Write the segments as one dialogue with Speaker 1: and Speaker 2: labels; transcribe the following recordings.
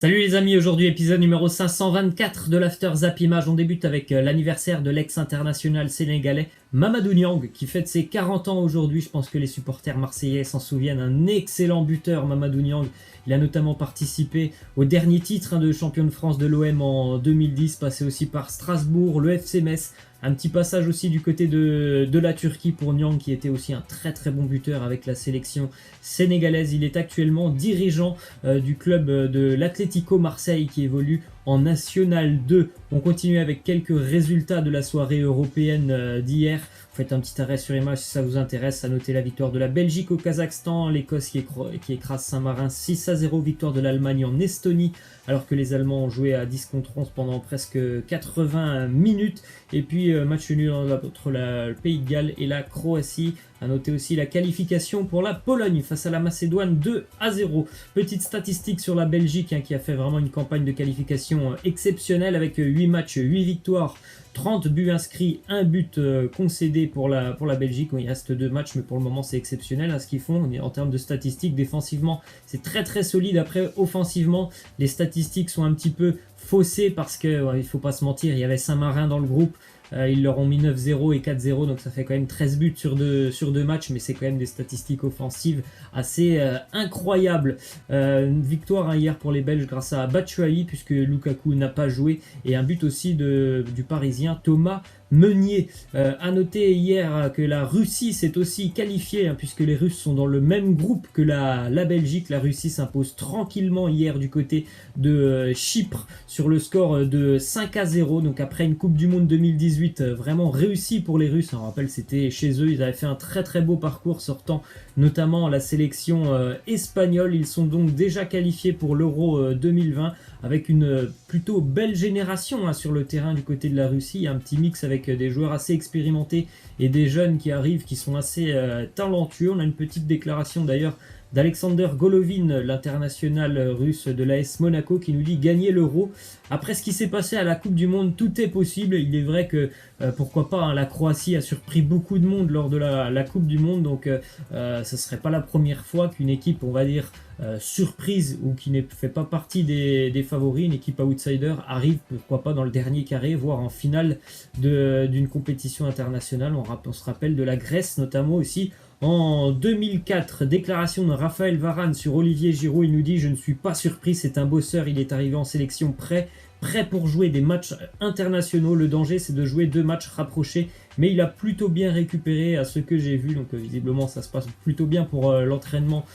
Speaker 1: Salut les amis, aujourd'hui épisode numéro 524 de l'After Zap Image. On débute avec l'anniversaire de l'ex-international sénégalais Mamadou Niang qui fête ses 40 ans aujourd'hui. Je pense que les supporters marseillais s'en souviennent. Un excellent buteur, Mamadou Niang. Il a notamment participé au dernier titre de champion de France de l'OM en 2010, passé aussi par Strasbourg, le FC Metz. Un petit passage aussi du côté de la Turquie pour Niang qui était aussi un très très bon buteur avec la sélection sénégalaise. Il est actuellement dirigeant du club de l'Atlético Marseille qui évolue en National 2. On continue avec quelques résultats de la soirée européenne d'hier. Vous faites un petit arrêt sur image si ça vous intéresse. À noter la victoire de la Belgique au Kazakhstan, l'Écosse qui écrase Saint-Marin 6-0, victoire de l'Allemagne en Estonie, alors que les Allemands ont joué à 10 contre 11 pendant presque 80 minutes. Et puis match nul entre le Pays de Galles et la Croatie. A noter aussi la qualification pour la Pologne face à la Macédoine 2-0. Petite statistique sur la Belgique qui a fait vraiment une campagne de qualification exceptionnelle avec 8 matchs, 8 victoires, 30 buts inscrits, 1 but concédé pour la Belgique. Il reste 2 matchs, mais pour le moment c'est exceptionnel ce qu'ils font. En termes de statistiques, défensivement c'est très très solide. Après, offensivement, les statistiques sont un petit peu faussées parce que, il ne faut pas se mentir, il y avait Saint-Marin dans le groupe. Ils leur ont mis 9-0 et 4-0, donc ça fait quand même 13 buts sur deux matchs, mais c'est quand même des statistiques offensives assez incroyables. Une victoire hier pour les Belges grâce à Batshuayi, puisque Lukaku n'a pas joué, et un but aussi du Parisien Thomas Meunier. A noter hier que la Russie s'est aussi qualifiée, puisque les Russes sont dans le même groupe que la Belgique. La Russie s'impose tranquillement hier du côté de Chypre sur le score de 5-0. Donc après une Coupe du Monde 2018 vraiment réussie pour les Russes. On rappelle, c'était chez eux. Ils avaient fait un très très beau parcours sortant notamment la sélection espagnole. Ils sont donc déjà qualifiés pour l'Euro 2020 avec une plutôt belle génération sur le terrain du côté de la Russie. Il y a un petit mix avec des joueurs assez expérimentés et des jeunes qui arrivent qui sont assez talentueux. On a une petite déclaration d'ailleurs d'Alexander Golovin, l'international russe de l'AS Monaco, qui nous dit gagner l'Euro. Après ce qui s'est passé à la Coupe du Monde, tout est possible. Il est vrai que, pourquoi pas, la Croatie a surpris beaucoup de monde lors de la Coupe du Monde, donc ce serait pas la première fois qu'une équipe, on va dire, surprise ou qui ne fait pas partie des favoris, une équipe outsider, arrive, pourquoi pas, dans le dernier carré, voire en finale d'une compétition internationale. On se rappelle de la Grèce notamment aussi, en 2004, déclaration de Raphaël Varane sur Olivier Giroud. Il nous dit « Je ne suis pas surpris, c'est un bosseur, il est arrivé en sélection prêt pour jouer des matchs internationaux. Le danger, c'est de jouer 2 matchs rapprochés. Mais il a plutôt bien récupéré à ce que j'ai vu. Donc visiblement, ça se passe plutôt bien pour l'entraînement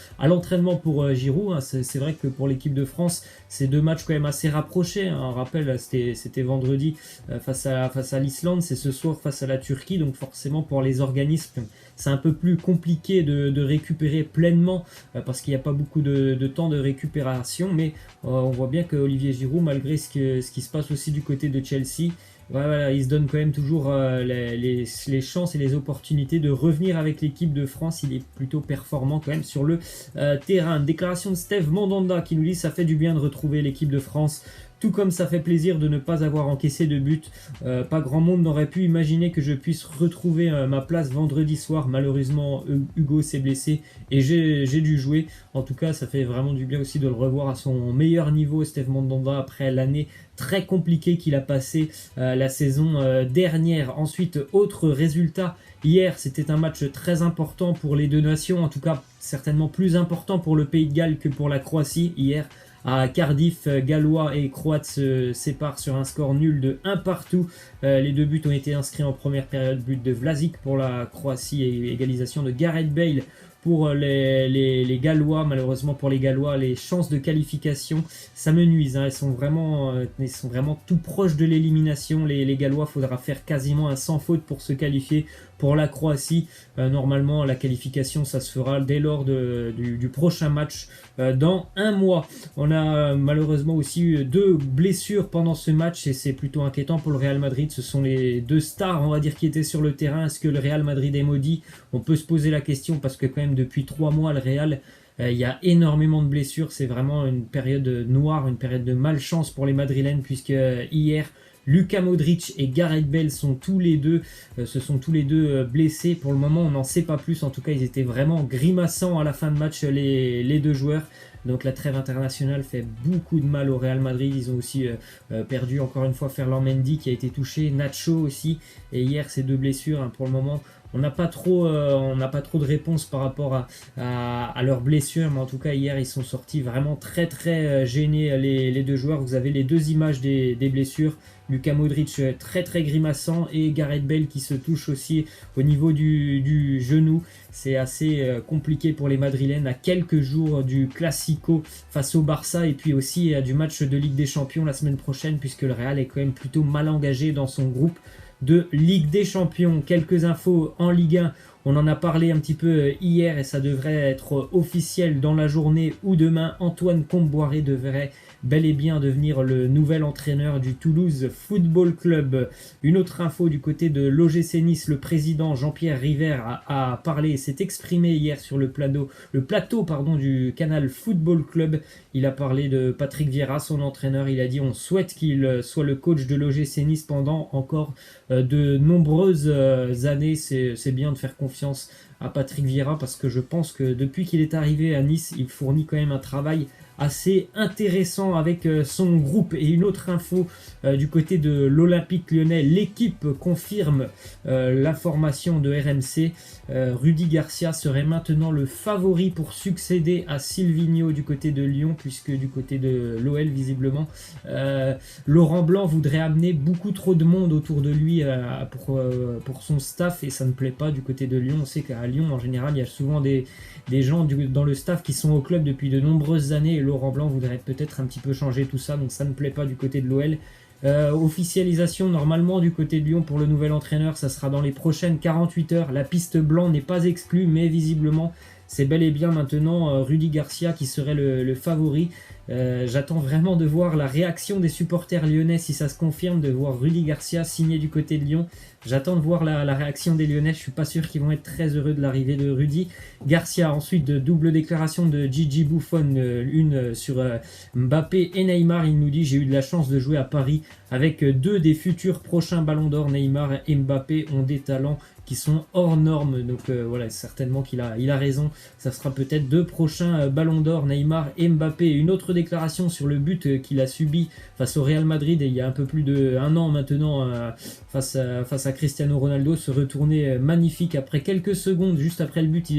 Speaker 1: pour Giroud. C'est vrai que pour l'équipe de France, c'est 2 matchs quand même assez rapprochés. On rappelle, c'était vendredi face à l'Islande. C'est ce soir face à la Turquie. Donc forcément, pour les organismes, c'est un peu plus compliqué de récupérer pleinement parce qu'il n'y a pas beaucoup de temps de récupération. Mais on voit bien que Olivier Giroud, malgré ce qui se passe aussi du côté de Chelsea, voilà, il se donne quand même toujours les chances et les opportunités de revenir avec l'équipe de France. Il est plutôt performant quand même sur le terrain. Déclaration de Steve Mandanda qui nous dit « Ça fait du bien de retrouver l'équipe de France ». Tout comme ça fait plaisir de ne pas avoir encaissé de but. Pas grand monde n'aurait pu imaginer que je puisse retrouver ma place vendredi soir. Malheureusement, Hugo s'est blessé et j'ai dû jouer. En tout cas, ça fait vraiment du bien aussi de le revoir à son meilleur niveau, Steve Mandanda, après l'année très compliquée qu'il a passé la saison dernière. Ensuite, autre résultat. Hier, c'était un match très important pour les deux nations. En tout cas, certainement plus important pour le Pays de Galles que pour la Croatie. Hier, à Cardiff, Gallois et Croates se séparent sur un score nul de 1 partout. Les 2 buts ont été inscrits en première période. But de Vlasic pour la Croatie et égalisation de Gareth Bale pour les Gallois. Malheureusement pour les Gallois, les chances de qualification s'amenuisent. Elles sont vraiment tout proches de l'élimination. Les Gallois, faudra faire quasiment un sans faute pour se qualifier. Pour la Croatie, normalement la qualification ça se fera dès lors du prochain match dans 1 mois. On a malheureusement aussi eu 2 blessures pendant ce match et c'est plutôt inquiétant pour le Real Madrid. Ce sont les 2 stars, on va dire, qui étaient sur le terrain. Est-ce que le Real Madrid est maudit? On peut se poser la question parce que quand même depuis 3 mois le Real, il y a énormément de blessures. C'est vraiment une période noire, une période de malchance pour les Madrilènes, puisque hier Luka Modric et Gareth Bale se sont tous les deux blessés. Pour le moment, on n'en sait pas plus. En tout cas, ils étaient vraiment grimaçants à la fin de match, les 2 joueurs. Donc la trêve internationale fait beaucoup de mal au Real Madrid. Ils ont aussi perdu encore une fois Ferland Mendy qui a été touché, Nacho aussi. Et hier, ces deux blessures, hein, pour le moment, on n'a pas trop de réponses par rapport à leurs blessures, mais en tout cas hier ils sont sortis vraiment très gênés les deux joueurs. Vous avez les deux images des blessures. Luka Modric très grimaçant et Gareth Bale qui se touche aussi au niveau du genou. C'est assez compliqué pour les Madrilènes à quelques jours du Classico face au Barça et puis aussi du match de Ligue des Champions la semaine prochaine, puisque le Real est quand même plutôt mal engagé dans son groupe de Ligue des Champions. Quelques infos en Ligue 1. On en a parlé un petit peu hier et ça devrait être officiel dans la journée ou demain. Antoine Kombouaré devrait bel et bien devenir le nouvel entraîneur du Toulouse Football Club. Une autre info du côté de l'OGC Nice, le président Jean-Pierre River a parlé et s'est exprimé hier sur le plateau du Canal Football Club. Il a parlé de Patrick Vieira, son entraîneur. Il a dit on souhaite qu'il soit le coach de l'OGC Nice pendant encore de nombreuses années. C'est bien de faire confiance à Patrick Vieira parce que je pense que depuis qu'il est arrivé à Nice, il fournit quand même un travail assez intéressant avec son groupe. Et une autre info du côté de l'Olympique Lyonnais, l'équipe confirme la formation de RMC. Rudy Garcia serait maintenant le favori pour succéder à Silvinho du côté de Lyon, puisque du côté de l'OL visiblement Laurent Blanc voudrait amener beaucoup trop de monde autour de lui pour son staff et ça ne plaît pas du côté de Lyon. On sait qu'à Lyon en général il y a souvent des gens dans le staff qui sont au club depuis de nombreuses années et Laurent Blanc voudrait peut-être un petit peu changer tout ça, donc ça ne plaît pas du côté de l'OL. Officialisation normalement du côté de Lyon pour le nouvel entraîneur, ça sera dans les prochaines 48 heures. La piste blanc n'est pas exclue, mais visiblement c'est bel et bien maintenant Rudy Garcia qui serait le favori. J'attends vraiment de voir la réaction des supporters lyonnais si ça se confirme, de voir Rudy Garcia signé du côté de Lyon. J'attends de voir la réaction des Lyonnais, je suis pas sûr qu'ils vont être très heureux de l'arrivée de Rudy Garcia. Ensuite, de double déclaration de Gigi Buffon, une sur Mbappé et Neymar. Il nous dit: j'ai eu de la chance de jouer à Paris avec deux des futurs prochains ballons d'or. Neymar et Mbappé ont des talents qui sont hors normes, donc voilà, certainement qu'il a raison, ça sera peut-être deux prochains ballons d'or, Neymar et Mbappé. Une autre déclaration sur le but qu'il a subi face au Real Madrid et il y a un peu plus d'un an maintenant face à Cristiano Ronaldo, se retourner magnifique après quelques secondes, juste après le but,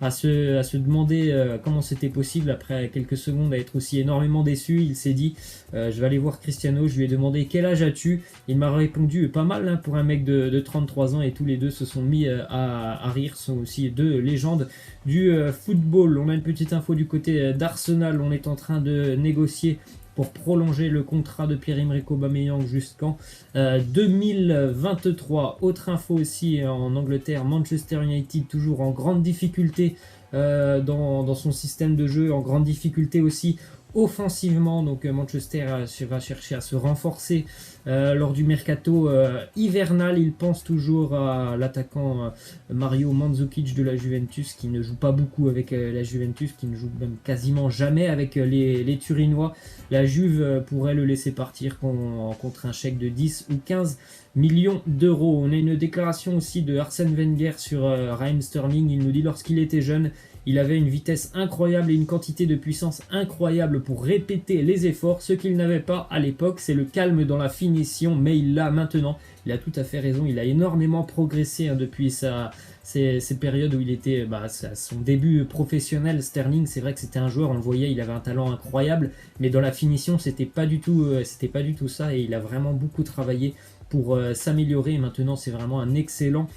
Speaker 1: à se demander comment c'était possible après quelques secondes à être aussi énormément déçu. Il s'est dit je vais aller voir Cristiano, je lui ai demandé quel âge as-tu, il m'a répondu pas mal hein, pour un mec de 33 ans et tous les deux se sont mis à rire. Ce sont aussi deux légendes du football. On a une petite info du côté d'Arsenal, on est en train de négocier pour prolonger le contrat de Pierre-Emerick Aubameyang jusqu'en 2023. Autre info aussi en Angleterre, Manchester United toujours en grande difficulté dans son système de jeu, en grande difficulté aussi offensivement, donc Manchester va chercher à se renforcer lors du mercato hivernal. Il pense toujours à l'attaquant Mario Mandzukic de la Juventus, qui ne joue pas beaucoup avec la Juventus, qui ne joue même quasiment jamais avec les Turinois. La Juve pourrait le laisser partir contre un chèque de 10 ou 15 millions d'euros. On a une déclaration aussi de Arsène Wenger sur Raheem Sterling. Il nous dit: lorsqu'il était jeune, il avait une vitesse incroyable et une quantité de puissance incroyable pour répéter les efforts. Ce qu'il n'avait pas à l'époque, c'est le calme dans la finition, mais il l'a maintenant. Il a tout à fait raison, il a énormément progressé hein, depuis ces périodes où il était à son début professionnel. Sterling, c'est vrai que c'était un joueur, on le voyait, il avait un talent incroyable, mais dans la finition, c'était pas du tout ça, et il a vraiment beaucoup travaillé pour s'améliorer. Maintenant c'est vraiment un excellent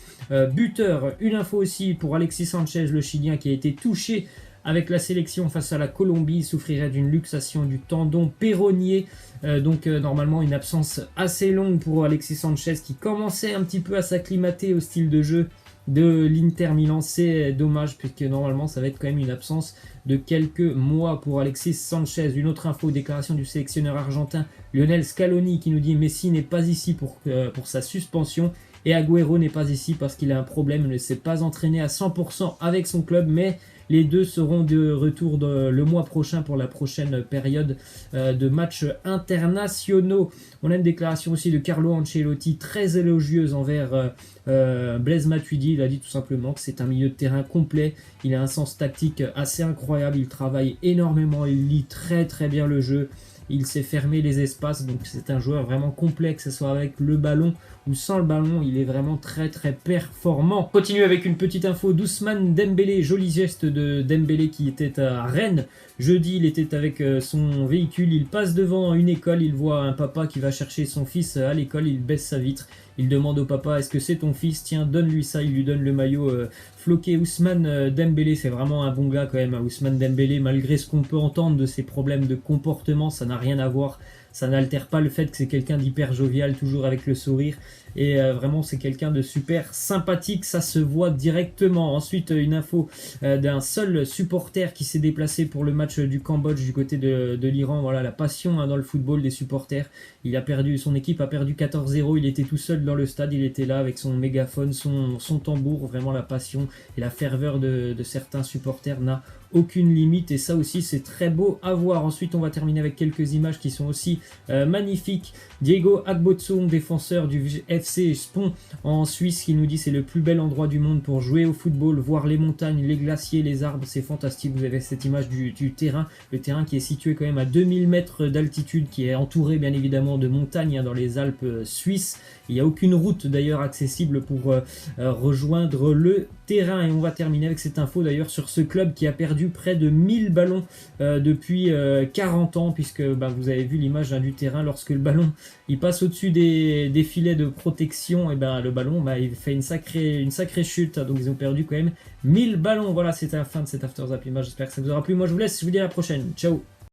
Speaker 1: buteur. Une info aussi pour Alexis Sanchez, le Chilien, qui a été touché avec la sélection face à la Colombie. Il souffrirait d'une luxation du tendon péronnier, donc normalement une absence assez longue pour Alexis Sanchez, qui commençait un petit peu à s'acclimater au style de jeu de l'Inter Milan. C'est dommage puisque normalement ça va être quand même une absence de quelques mois pour Alexis Sanchez. Une autre info, déclaration du sélectionneur argentin Lionel Scaloni, qui nous dit: Messi n'est pas ici pour sa suspension et Agüero n'est pas ici parce qu'il a un problème, ne s'est pas entraîné à 100% avec son club, mais Les deux seront de retour le mois prochain pour la prochaine période de matchs internationaux. On a une déclaration aussi de Carlo Ancelotti très élogieuse envers Blaise Matuidi. Il a dit tout simplement que c'est un milieu de terrain complet. Il a un sens tactique assez incroyable. Il travaille énormément. Il lit très très bien le jeu. Il sait fermer les espaces, donc c'est un joueur vraiment complet, que ce soit avec le ballon ou sans le ballon, il est vraiment très très performant. On continue avec une petite info d'Ousmane Dembélé, joli geste de Dembélé qui était à Rennes. Jeudi, il était avec son véhicule, il passe devant une école, il voit un papa qui va chercher son fils à l'école, il baisse sa vitre, il demande au papa, est-ce que c'est ton fils? Tiens, donne-lui ça, il lui donne le maillot floqué. Ousmane Dembélé, c'est vraiment un bon gars quand même. Ousmane Dembélé, malgré ce qu'on peut entendre de ses problèmes de comportement, ça n'a rien à voir. Ça n'altère pas le fait que c'est quelqu'un d'hyper jovial, toujours avec le sourire. Et vraiment, c'est quelqu'un de super sympathique, ça se voit directement. Ensuite, une info d'un seul supporter qui s'est déplacé pour le match du Cambodge du côté de l'Iran. Voilà, la passion dans le football des supporters. Il a perdu, son équipe a perdu 14-0. Il était tout seul dans le stade, il était là avec son mégaphone, son tambour. Vraiment, la passion et la ferveur de certains supporters n'a aucune limite, et ça aussi c'est très beau à voir. Ensuite on va terminer avec quelques images qui sont aussi magnifiques. Diego Agbotson, défenseur du FC Spon en Suisse, qui nous dit c'est le plus bel endroit du monde pour jouer au football, voir les montagnes, les glaciers, les arbres, c'est fantastique. Vous avez cette image du terrain, le terrain qui est situé quand même à 2000 mètres d'altitude, qui est entouré bien évidemment de montagnes dans les Alpes suisses. Il n'y a aucune route d'ailleurs accessible pour rejoindre le terrain. Et on va terminer avec cette info d'ailleurs sur ce club qui a perdu près de 1000 ballons depuis 40 ans, puisque vous avez vu l'image du terrain, lorsque le ballon il passe au-dessus des filets de protection, et le ballon il fait une sacrée chute. Donc ils ont perdu quand même 1000 ballons. Voilà, c'était la fin de cet After Zap Image. J'espère que ça vous aura plu. Moi je vous laisse, je vous dis à la prochaine. Ciao.